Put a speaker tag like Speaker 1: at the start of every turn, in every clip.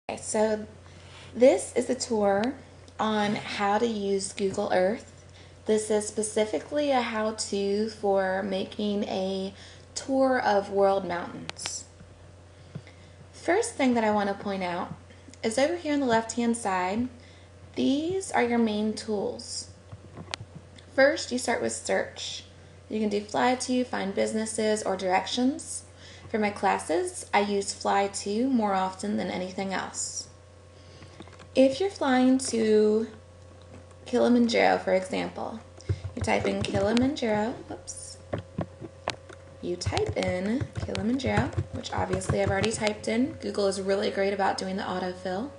Speaker 1: Okay, so this is a tour on how to use Google Earth. This is specifically a how-to for making a tour of world mountains. First thing that I want to point out is over here on the left-hand side, these are your main tools. First, you start with search. You can do fly to, find businesses, or directions. For my classes, I use fly to more often than anything else. If you're flying to Kilimanjaro, for example, you type in Kilimanjaro, which obviously I've already typed in. Google is really great about doing the autofill.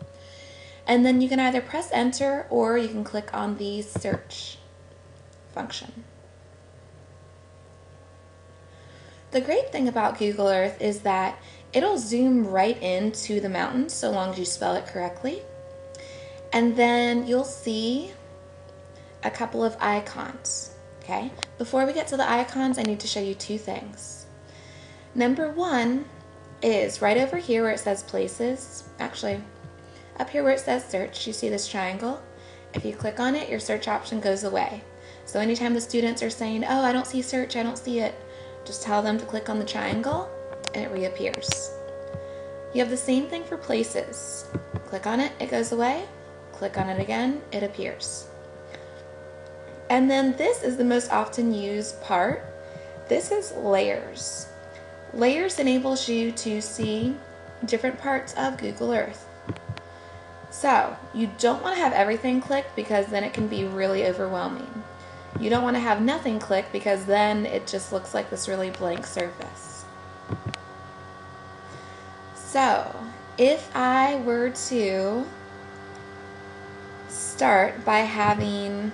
Speaker 1: And then you can either press enter or you can click on the search function. The great thing about Google Earth is that it'll zoom right into the mountain so long as you spell it correctly. And then you'll see a couple of icons, okay? Before we get to the icons, I need to show you two things. Number one is right over here where it says places. Actually, up here where it says search, you see this triangle? If you click on it, your search option goes away. So anytime the students are saying, oh, I don't see search, I don't see it, just tell them to click on the triangle and it reappears. You have the same thing for places. Click on it, it goes away. Click on it again, it appears. And then this is the most often used part. This is layers. Layers enables you to see different parts of Google Earth. So you don't want to have everything clicked because then it can be really overwhelming. You don't want to have nothing clicked because then it just looks like this really blank surface. So if I were to start by having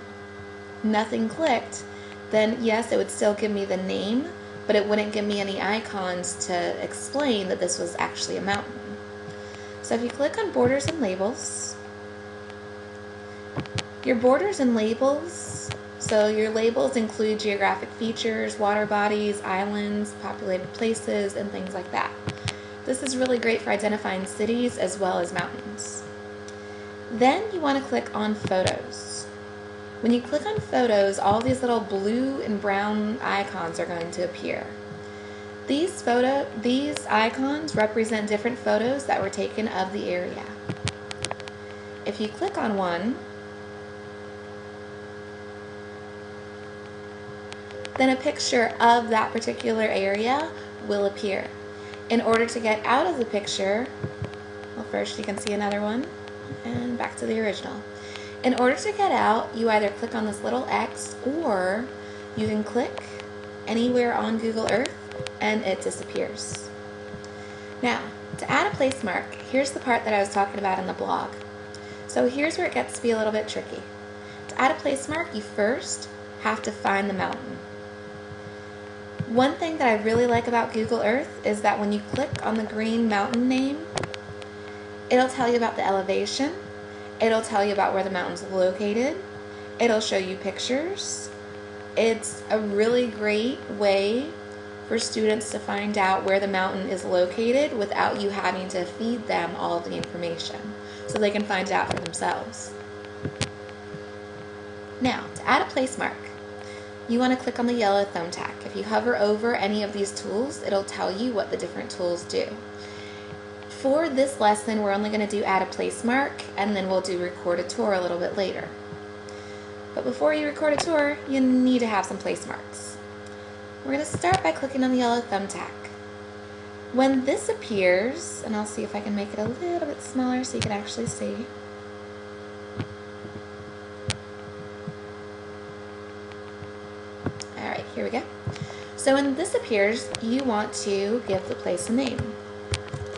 Speaker 1: nothing clicked, then yes, it would still give me the name, but it wouldn't give me any icons to explain that this was actually a mountain. So if you click on borders and labels, your borders and labels, so your labels include geographic features, water bodies, islands, populated places, and things like that. This is really great for identifying cities as well as mountains. Then you want to click on photos. When you click on photos, all these little blue and brown icons are going to appear. These icons represent different photos that were taken of the area. If you click on one, then a picture of that particular area will appear. In order to get out of the picture, well, first you can see another one, and back to the original. In order to get out, you either click on this little X or you can click anywhere on Google Earth and it disappears. Now, to add a place mark, here's the part that I was talking about in the blog. So here's where it gets to be a little bit tricky. To add a place mark, you first have to find the mountain. One thing that I really like about Google Earth is that when you click on the green mountain name, it'll tell you about the elevation, it'll tell you about where the mountain's located, it'll show you pictures. It's a really great way for students to find out where the mountain is located without you having to feed them all of the information, so they can find it out for themselves. Now, to add a place mark, you want to click on the yellow thumbtack. If you hover over any of these tools, it'll tell you what the different tools do. For this lesson, we're only going to do add a place mark, and then we'll do record a tour a little bit later. But before you record a tour, you need to have some place marks. We're going to start by clicking on the yellow thumbtack. When this appears, and I'll see if I can make it a little bit smaller so you can actually see. Alright, here we go. So when this appears, you want to give the place a name.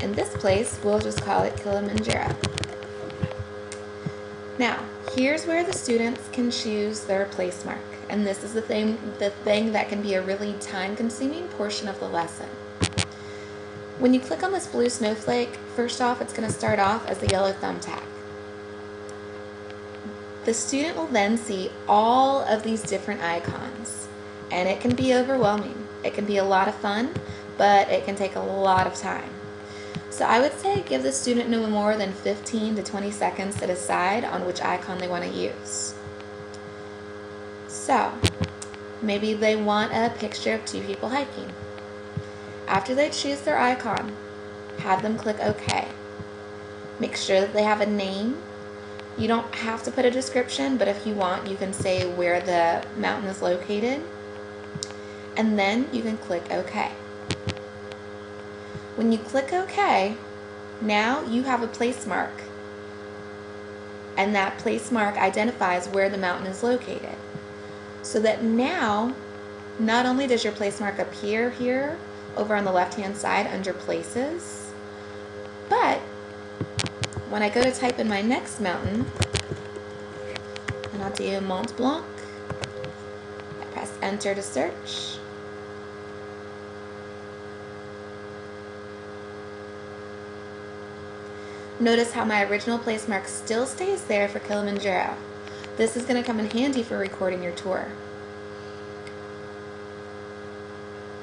Speaker 1: In this place, we'll just call it Kilimanjaro. Now, here's where the students can choose their place mark. And this is the thing that can be a really time-consuming portion of the lesson. When you click on this blue snowflake, first off, it's going to start off as the yellow thumbtack. The student will then see all of these different icons, and it can be overwhelming. It can be a lot of fun, but it can take a lot of time. So I would say give the student no more than 15 to 20 seconds to decide on which icon they want to use. So maybe they want a picture of 2 people hiking. After they choose their icon, have them click OK. Make sure that they have a name. You don't have to put a description, but if you want, you can say where the mountain is located. And then you can click OK. When you click OK, now you have a place mark. And that place mark identifies where the mountain is located. So that now, not only does your place mark appear here over on the left-hand side under places, but when I go to type in my next mountain, and I'll do Mont Blanc, I press enter to search. Notice how my original place mark still stays there for Kilimanjaro. This is going to come in handy for recording your tour.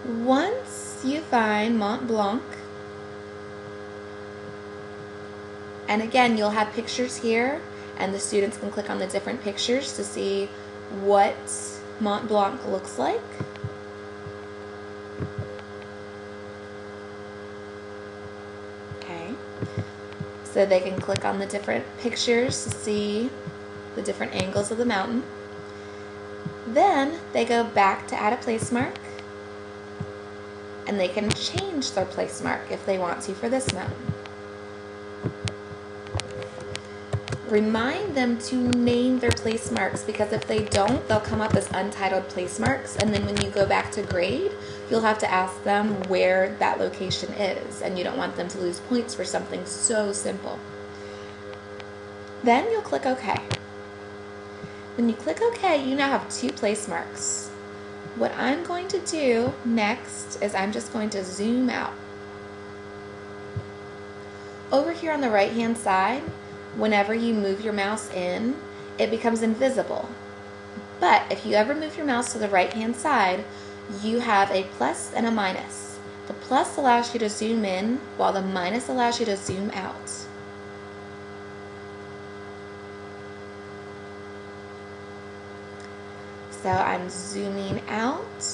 Speaker 1: Once you find Mont Blanc, and again, you'll have pictures here, and the students can click on the different pictures to see what Mont Blanc looks like. Okay, so they can click on the different pictures to see the different angles of the mountain. Then they go back to add a place mark, and they can change their place mark if they want to for this mountain. Remind them to name their place marks, because if they don't, they'll come up as untitled place marks, and then when you go back to grade, you'll have to ask them where that location is, and you don't want them to lose points for something so simple. Then you'll click OK. When you click OK, you now have 2 place marks. What I'm going to do next is I'm just going to zoom out. Over here on the right-hand side, whenever you move your mouse in, it becomes invisible. But if you ever move your mouse to the right-hand side, you have a plus and a minus. The plus allows you to zoom in, while the minus allows you to zoom out. So I'm zooming out.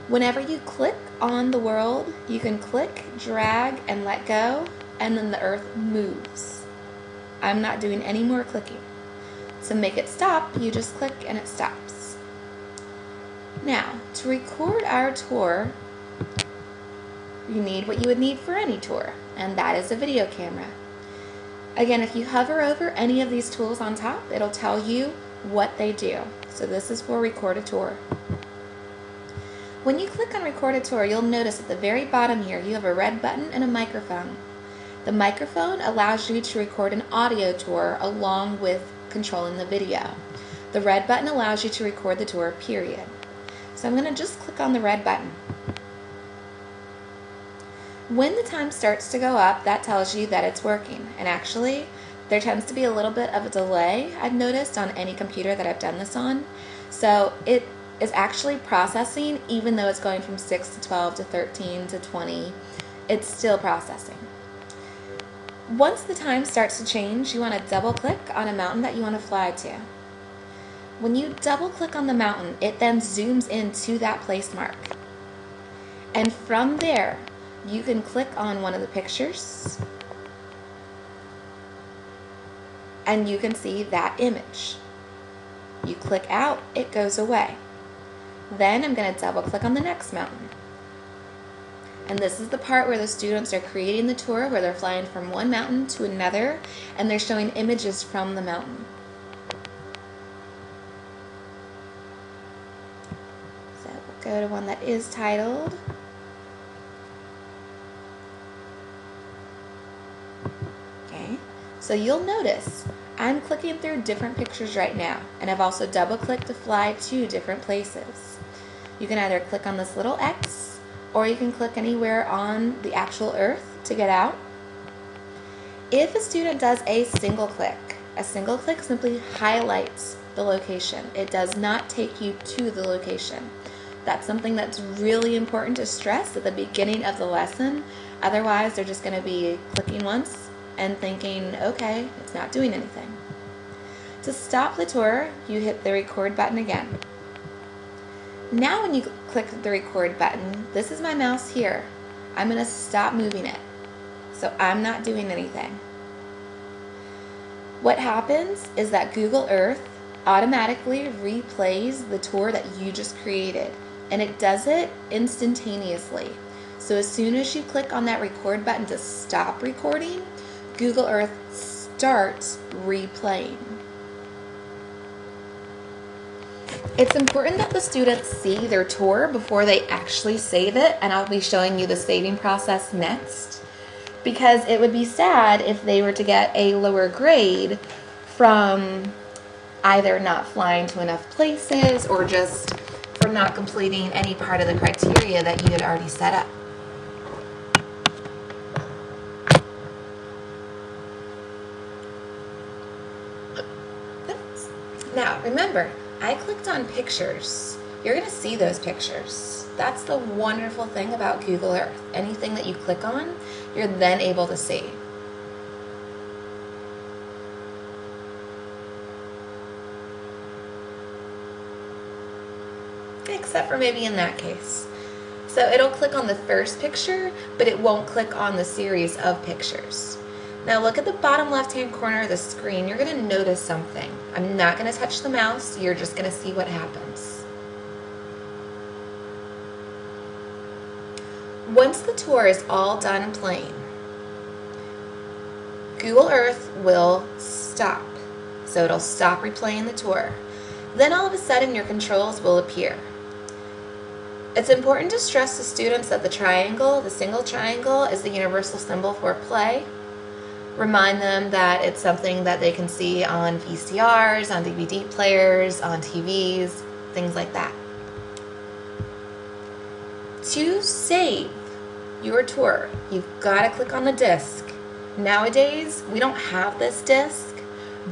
Speaker 1: Whenever you click on the world, you can click, drag, and let go, and then the earth moves. I'm not doing any more clicking. To make it stop, you just click and it stops. Now, to record our tour, you need what you would need for any tour, and that is a video camera. Again, if you hover over any of these tools on top, it'll tell you what they do. So this is for record a tour. When you click on record a tour, you'll notice at the very bottom here you have a red button and a microphone. The microphone allows you to record an audio tour along with controlling the video. The red button allows you to record the tour, period. So I'm going to just click on the red button. When the time starts to go up, that tells you that it's working. And actually, there tends to be a little bit of a delay, I've noticed, on any computer that I've done this on. So it is actually processing, even though it's going from 6 to 12 to 13 to 20, it's still processing. Once the time starts to change, you want to double click on a mountain that you want to fly to. When you double click on the mountain, it then zooms into that place mark. And from there, you can click on one of the pictures, and you can see that image. You click out, it goes away. Then I'm going to double click on the next mountain. And this is the part where the students are creating the tour, where they're flying from one mountain to another, and they're showing images from the mountain. So we'll go to one that is titled. Okay, so you'll notice I'm clicking through different pictures right now, and I've also double clicked to fly to different places. You can either click on this little X, or you can click anywhere on the actual earth to get out. If a student does a single click simply highlights the location. It does not take you to the location. That's something that's really important to stress at the beginning of the lesson. Otherwise, they're just going to be clicking once and thinking, okay, it's not doing anything. To stop the tour, you hit the record button again. Now when you click the record button, this is my mouse here. I'm going to stop moving it. So I'm not doing anything. What happens is that Google Earth automatically replays the tour that you just created, and it does it instantaneously. So as soon as you click on that record button to stop recording, Google Earth starts replaying. It's important that the students see their tour before they actually save it, and I'll be showing you the saving process next, because it would be sad if they were to get a lower grade from either not flying to enough places or just from not completing any part of the criteria that you had already set up. Now, remember, I clicked on pictures. You're going to see those pictures. That's the wonderful thing about Google Earth. Anything that you click on, you're then able to see. Except for maybe in that case. So it'll click on the first picture, but it won't click on the series of pictures. Now look at the bottom left-hand corner of the screen. You're going to notice something. I'm not going to touch the mouse. You're just going to see what happens. Once the tour is all done and playing, Google Earth will stop. So it'll stop replaying the tour. Then all of a sudden your controls will appear. It's important to stress to students that the triangle, the single triangle, is the universal symbol for play. Remind them that it's something that they can see on VCRs, on DVD players, on TVs, things like that. To save your tour, you've got to click on the disc. Nowadays, we don't have this disc,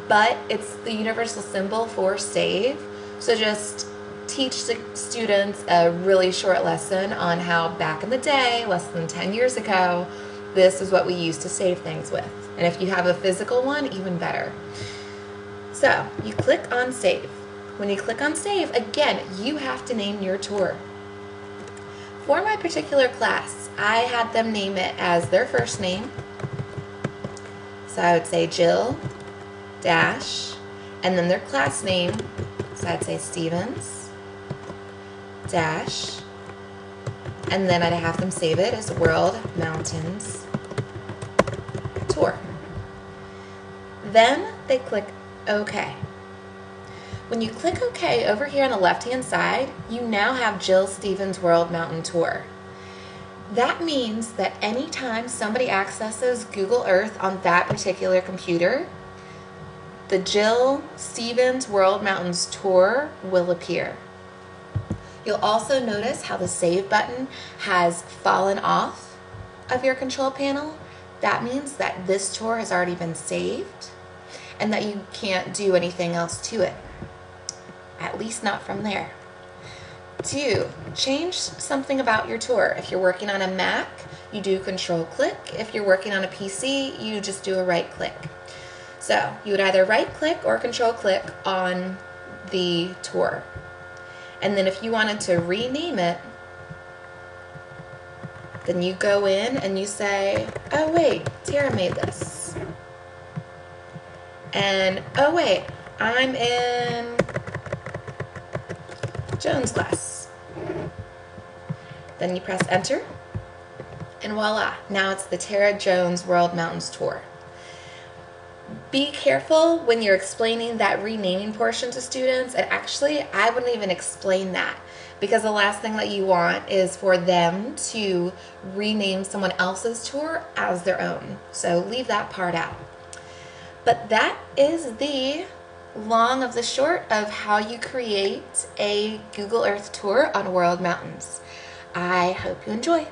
Speaker 1: but it's the universal symbol for save. So just teach the students a really short lesson on how back in the day, less than 10 years ago, this is what we used to save things with. And if you have a physical one, even better. So you click on save. When you click on save, again, you have to name your tour. For my particular class, I had them name it as their first name. So I would say Jill, dash, and then their class name. So I'd say Stevens, dash, and then I'd have them save it as World Mountains Tour. Then they click OK. When you click OK over here on the left-hand side, you now have Jill Stevens World Mountain Tour. That means that anytime somebody accesses Google Earth on that particular computer, the Jill Stevens World Mountains Tour will appear. You'll also notice how the save button has fallen off of your control panel. That means that this tour has already been saved and that you can't do anything else to it, at least not from there. To change something about your tour, if you're working on a Mac, you do control click. If you're working on a PC, you just do a right click. So you would either right click or control click on the tour. And then if you wanted to rename it, then you go in and you say, oh wait, Tara made this. And oh wait, I'm in Jones class. Then you press enter, and voila, now it's the Tara Jones World Mountains Tour. Be careful when you're explaining that renaming portion to students, and actually I wouldn't even explain that, because the last thing that you want is for them to rename someone else's tour as their own. So leave that part out. But that is the long of the short of how you create a Google Earth tour on World Mountains. I hope you enjoy.